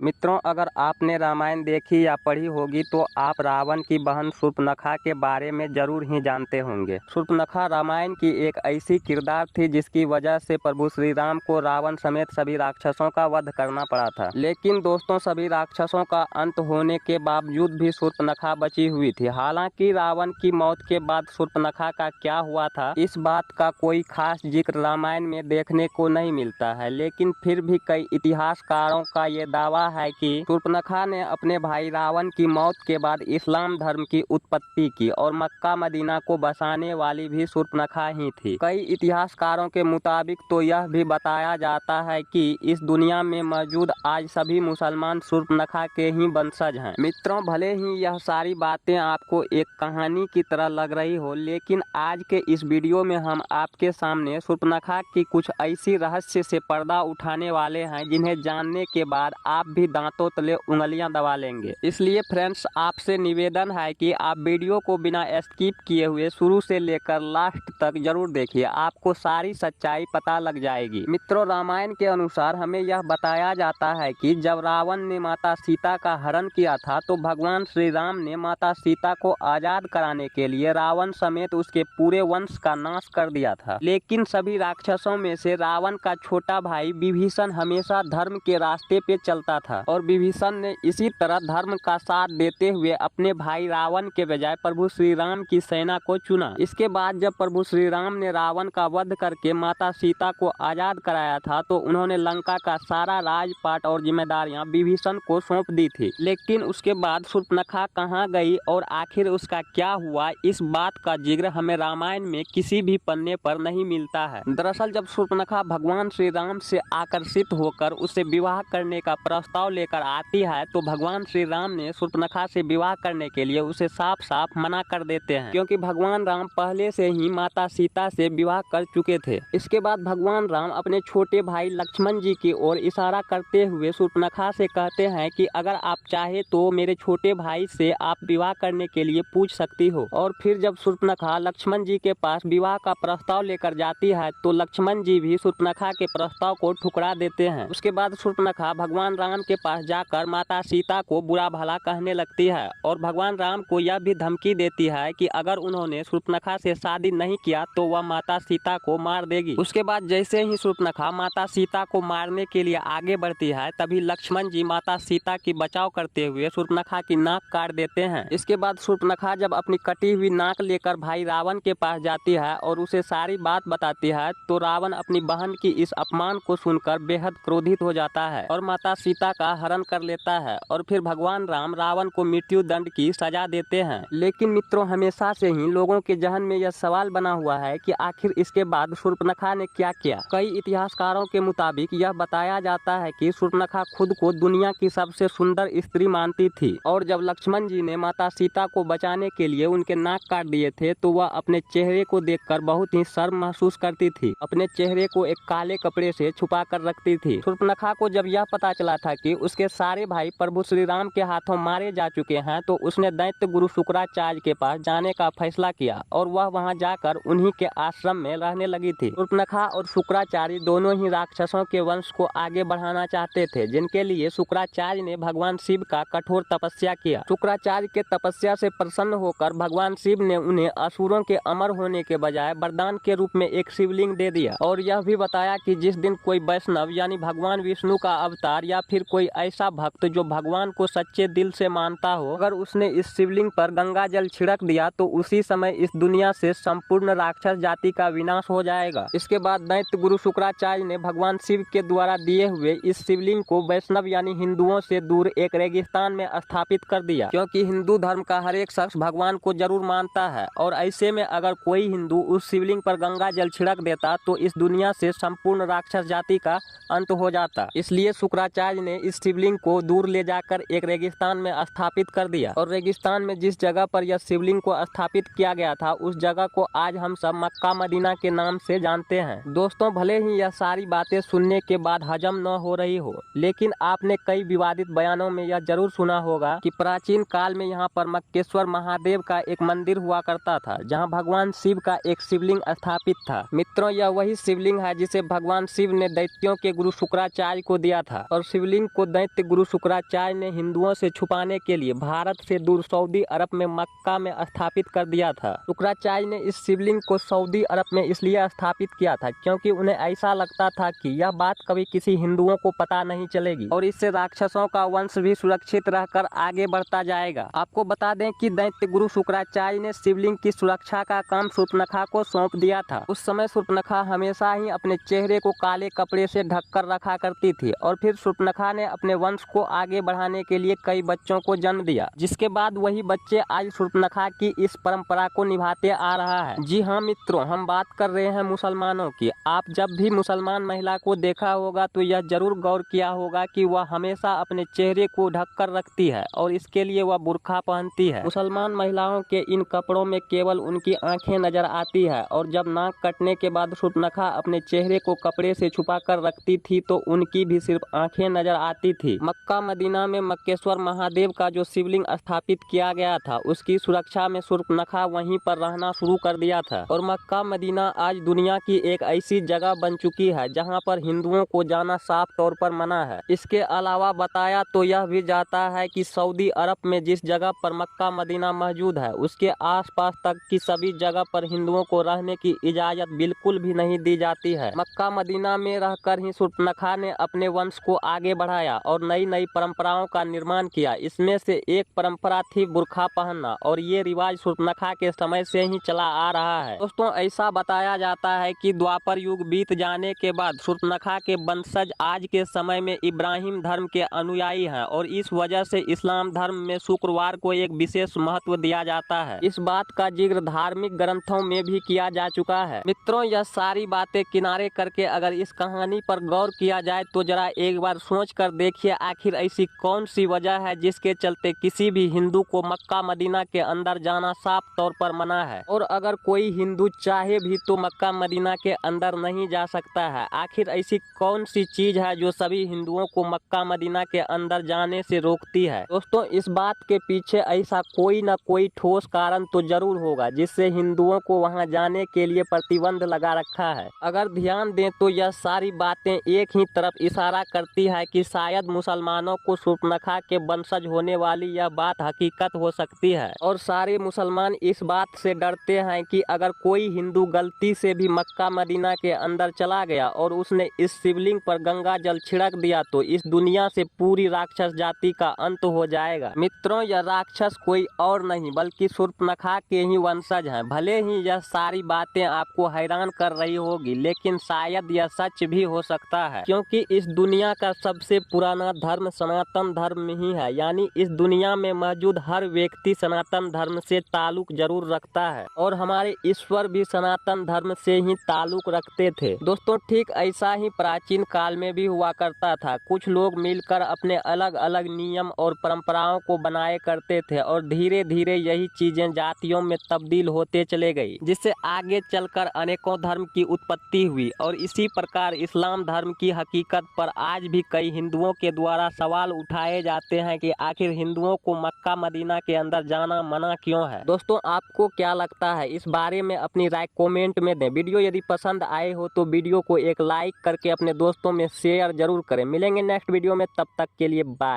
मित्रों, अगर आपने रामायण देखी या पढ़ी होगी तो आप रावण की बहन शूर्पणखा के बारे में जरूर ही जानते होंगे। शूर्पणखा रामायण की एक ऐसी किरदार थी जिसकी वजह से प्रभु श्री राम को रावण समेत सभी राक्षसों का वध करना पड़ा था। लेकिन दोस्तों, सभी राक्षसों का अंत होने के बावजूद भी शूर्पणखा बची हुई थी। हालांकि रावण की मौत के बाद शूर्पणखा का क्या हुआ था, इस बात का कोई खास जिक्र रामायण में देखने को नहीं मिलता है। लेकिन फिर भी कई इतिहासकारों का ये दावा है कि शूर्पणखा ने अपने भाई रावण की मौत के बाद इस्लाम धर्म की उत्पत्ति की और मक्का मदीना को बसाने वाली भी शूर्पणखा ही थी। कई इतिहासकारों के मुताबिक तो यह भी बताया जाता है कि इस दुनिया में मौजूद आज सभी मुसलमान शूर्पणखा के ही वंशज हैं। मित्रों, भले ही यह सारी बातें आपको एक कहानी की तरह लग रही हो, लेकिन आज के इस वीडियो में हम आपके सामने शूर्पणखा की कुछ ऐसी रहस्य से पर्दा उठाने वाले हैं जिन्हें जानने के बाद आप भी दांतों तले उंगलियां दबा लेंगे। इसलिए फ्रेंड्स, आपसे निवेदन है कि आप वीडियो को बिना स्किप किए हुए शुरू से लेकर लास्ट तक जरूर देखिए, आपको सारी सच्चाई पता लग जाएगी। मित्रों, रामायण के अनुसार हमें यह बताया जाता है कि जब रावण ने माता सीता का हरण किया था तो भगवान श्री राम ने माता सीता को आजाद कराने के लिए रावण समेत उसके पूरे वंश का नाश कर दिया था। लेकिन सभी राक्षसों में से रावण का छोटा भाई विभीषण हमेशा धर्म के रास्ते पे चलता था और विभीषण ने इसी तरह धर्म का साथ देते हुए अपने भाई रावण के बजाय प्रभु श्री राम की सेना को चुना। इसके बाद जब प्रभु श्री राम ने रावण का वध करके माता सीता को आजाद कराया था तो उन्होंने लंका का सारा राजपाट और जिम्मेदारियां विभीषण को सौंप दी थी। लेकिन उसके बाद शूर्पणखा कहाँ गई और आखिर उसका क्या हुआ, इस बात का जिक्र हमें रामायण में किसी भी पन्ने पर नहीं मिलता है। दरअसल जब शूर्पणखा भगवान श्री राम से आकर्षित होकर उससे विवाह करने का प्रस्ताव लेकर आती है तो भगवान श्री राम ने शूर्पणखा से विवाह करने के लिए उसे साफ साफ मना कर देते हैं, क्योंकि भगवान राम पहले से ही माता सीता से विवाह कर चुके थे। इसके बाद भगवान राम अपने छोटे भाई लक्ष्मण जी की ओर इशारा करते हुए शूर्पणखा से कहते हैं कि अगर आप चाहे तो मेरे छोटे भाई से आप विवाह करने के लिए पूछ सकती हो। और फिर जब शूर्पणखा लक्ष्मण जी के पास विवाह का प्रस्ताव लेकर जाती है तो लक्ष्मण जी भी शूर्पणखा के प्रस्ताव को ठुकरा देते हैं। उसके बाद शूर्पणखा भगवान राम के पास जाकर माता सीता को बुरा भला कहने लगती है और भगवान राम को यह भी धमकी देती है कि अगर उन्होंने शूर्पणखा से शादी नहीं किया तो वह माता सीता को मार देगी। उसके बाद जैसे ही शूर्पणखा माता सीता को मारने के लिए आगे बढ़ती है तभी लक्ष्मण जी माता सीता की बचाव करते हुए शूर्पणखा की नाक काट देते हैं। इसके बाद शूर्पणखा जब अपनी कटी हुई नाक लेकर भाई रावण के पास जाती है और उसे सारी बात बताती है तो रावण अपनी बहन की इस अपमान को सुनकर बेहद क्रोधित हो जाता है और माता सीता का हरण कर लेता है और फिर भगवान राम रावण को मृत्यु दंड की सजा देते हैं। लेकिन मित्रों, हमेशा से ही लोगों के जहन में यह सवाल बना हुआ है कि आखिर इसके बाद शूर्पणखा ने क्या किया। कई इतिहासकारों के मुताबिक यह बताया जाता है कि शूर्पणखा खुद को दुनिया की सबसे सुंदर स्त्री मानती थी और जब लक्ष्मण जी ने माता सीता को बचाने के लिए उनके नाक काट दिए थे तो वह अपने चेहरे को देखकर बहुत ही शर्म महसूस करती थी। अपने चेहरे को एक काले कपड़े से छुपा कर रखती थी। शूर्पणखा को जब यह पता चला था कि उसके सारे भाई प्रभु श्री राम के हाथों मारे जा चुके हैं तो उसने दैत्य गुरु शुक्राचार्य के पास जाने का फैसला किया और वह वहां जाकर उन्हीं के आश्रम में रहने लगी थी। शूर्पणखा और शुक्राचार्य दोनों ही राक्षसों के वंश को आगे बढ़ाना चाहते थे, जिनके लिए शुक्राचार्य ने भगवान शिव का कठोर तपस्या किया। शुक्राचार्य के तपस्या से प्रसन्न होकर भगवान शिव ने उन्हें असुरों के अमर होने के बजाय वरदान के रूप में एक शिवलिंग दे दिया और यह भी बताया कि जिस दिन कोई वैष्णव यानी भगवान विष्णु का अवतार या फिर कोई ऐसा भक्त जो भगवान को सच्चे दिल से मानता हो, अगर उसने इस शिवलिंग पर गंगा जल छिड़क दिया तो उसी समय इस दुनिया से संपूर्ण राक्षस जाति का विनाश हो जाएगा। इसके बाद दैत्य गुरु शुक्राचार्य ने भगवान शिव के द्वारा दिए हुए इस शिवलिंग को वैष्णव यानी हिंदुओं से दूर एक रेगिस्तान में स्थापित कर दिया, क्योंकि हिंदू धर्म का हर एक शख्स भगवान को जरूर मानता है और ऐसे में अगर कोई हिंदू उस शिवलिंग पर गंगा जल छिड़क देता तो इस दुनिया से संपूर्ण राक्षस जाति का अंत हो जाता। इसलिए शुक्राचार्य ने इस शिवलिंग को दूर ले जाकर एक रेगिस्तान में स्थापित कर दिया और रेगिस्तान में जिस जगह पर यह शिवलिंग को स्थापित किया गया था उस जगह को आज हम सब मक्का मदीना के नाम से जानते हैं। दोस्तों, भले ही यह सारी बातें सुनने के बाद हजम न हो रही हो, लेकिन आपने कई विवादित बयानों में यह जरूर सुना होगा कि प्राचीन काल में यहाँ पर मक्केश्वर महादेव का एक मंदिर हुआ करता था जहाँ भगवान शिव का एक शिवलिंग स्थापित था। मित्रों, यह वही शिवलिंग है जिसे भगवान शिव ने दैत्यों के गुरु शुक्राचार्य को दिया था और शिवलिंग को दैत्य गुरु शुक्राचार्य ने हिंदुओं से छुपाने के लिए भारत से दूर सऊदी अरब में मक्का में स्थापित कर दिया था। शुक्राचार्य ने इस शिवलिंग को सऊदी अरब में इसलिए स्थापित किया था क्योंकि उन्हें ऐसा लगता था कि यह बात कभी किसी हिंदुओं को पता नहीं चलेगी और इससे राक्षसों का वंश भी सुरक्षित रहकर आगे बढ़ता जाएगा। आपको बता दें कि दैत्य गुरु शुक्राचार्य ने शिवलिंग की सुरक्षा का काम शूर्पणखा को सौंप दिया था। उस समय शूर्पणखा हमेशा ही अपने चेहरे को काले कपड़े से ढककर रखा करती थी और फिर शूर्पणखा ने अपने वंश को आगे बढ़ाने के लिए कई बच्चों को जन्म दिया, जिसके बाद वही बच्चे आज शूर्पणखा की इस परंपरा को निभाते आ रहा है। जी हाँ मित्रों, हम बात कर रहे हैं मुसलमानों की। आप जब भी मुसलमान महिला को देखा होगा तो यह जरूर गौर किया होगा कि वह हमेशा अपने चेहरे को ढककर रखती है और इसके लिए वह बुर्का पहनती है। मुसलमान महिलाओं के इन कपड़ों में केवल उनकी आंखें नजर आती है और जब नाक कटने के बाद शूर्पणखा अपने चेहरे को कपड़े से छुपा कर रखती थी तो उनकी भी सिर्फ आंखें नजर आती थी। मक्का मदीना में मक्केश्वर महादेव का जो शिवलिंग स्थापित किया गया था उसकी सुरक्षा में शूर्पणखा वहीं पर रहना शुरू कर दिया था और मक्का मदीना आज दुनिया की एक ऐसी जगह बन चुकी है जहां पर हिंदुओं को जाना साफ तौर पर मना है। इसके अलावा बताया तो यह भी जाता है कि सऊदी अरब में जिस जगह पर मक्का मदीना मौजूद है उसके आसपास तक की सभी जगह पर हिंदुओं को रहने की इजाजत बिल्कुल भी नहीं दी जाती है। मक्का मदीना में रहकर ही शूर्पणखा ने अपने वंश को आगे बढ़ाया और नई नई परंपराओं का निर्माण किया। इसमें से एक परंपरा थी बुर्का पहनना और ये रिवाज शूर्पणखा के समय से ही चला आ रहा है। दोस्तों, ऐसा बताया जाता है कि द्वापर युग बीत जाने के बाद शूर्पणखा के वंशज आज के समय में इब्राहिम धर्म के अनुयायी हैं और इस वजह से इस्लाम धर्म में शुक्रवार को एक विशेष महत्व दिया जाता है। इस बात का जिक्र धार्मिक ग्रंथों में भी किया जा चुका है। मित्रों, यह सारी बातें किनारे करके अगर इस कहानी पर गौर किया जाए तो जरा एक बार सोच कर देखिए आखिर ऐसी कौन सी वजह है जिसके चलते किसी भी हिंदू को मक्का मदीना के अंदर जाना साफ तौर पर मना है और अगर कोई हिंदू चाहे भी तो मक्का मदीना के अंदर नहीं जा सकता है। आखिर ऐसी कौन सी चीज है जो सभी हिंदुओं को मक्का मदीना के अंदर जाने से रोकती है? दोस्तों, इस बात के पीछे ऐसा कोई न कोई ठोस कारण तो जरूर होगा जिससे हिंदुओं को वहां जाने के लिए प्रतिबंध लगा रखा है। अगर ध्यान दें तो यह सारी बातें एक ही तरफ इशारा करती है कि शायद मुसलमानों को शूर्पणखा के वंशज होने वाली यह बात हकीकत हो सकती है और सारे मुसलमान इस बात से डरते हैं कि अगर कोई हिंदू गलती से भी मक्का मदीना के अंदर चला गया और उसने इस शिवलिंग पर गंगा जल छिड़क दिया तो इस दुनिया से पूरी राक्षस जाति का अंत हो जाएगा। मित्रों, यह राक्षस कोई और नहीं बल्कि शूर्पणखा के ही वंशज हैं। भले ही यह सारी बातें आपको हैरान कर रही होगी लेकिन शायद यह सच भी हो सकता है क्योंकि इस दुनिया का सबसे पुराना धर्म सनातन धर्म ही है। यानी इस दुनिया में मौजूद हर व्यक्ति सनातन धर्म से ताल्लुक जरूर रखता है और हमारे ईश्वर भी सनातन धर्म से ही ताल्लुक रखते थे। दोस्तों, ठीक ऐसा ही प्राचीन काल में भी हुआ करता था। कुछ लोग मिलकर अपने अलग अलग नियम और परंपराओं को बनाए करते थे और धीरे धीरे यही चीजें जातियों में तब्दील होते चले गई जिससे आगे चलकर अनेकों धर्म की उत्पत्ति हुई और इसी प्रकार इस्लाम धर्म की हकीकत पर आज भी कई हिंदुओं के द्वारा सवाल उठाए जाते हैं कि आखिर हिंदुओं को मक्का मदीना के अंदर जाना मना क्यों है। दोस्तों, आपको क्या लगता है इस बारे में अपनी राय कमेंट में दें। वीडियो यदि पसंद आए हो तो वीडियो को एक लाइक करके अपने दोस्तों में शेयर जरूर करें। मिलेंगे नेक्स्ट वीडियो में, तब तक के लिए बाय।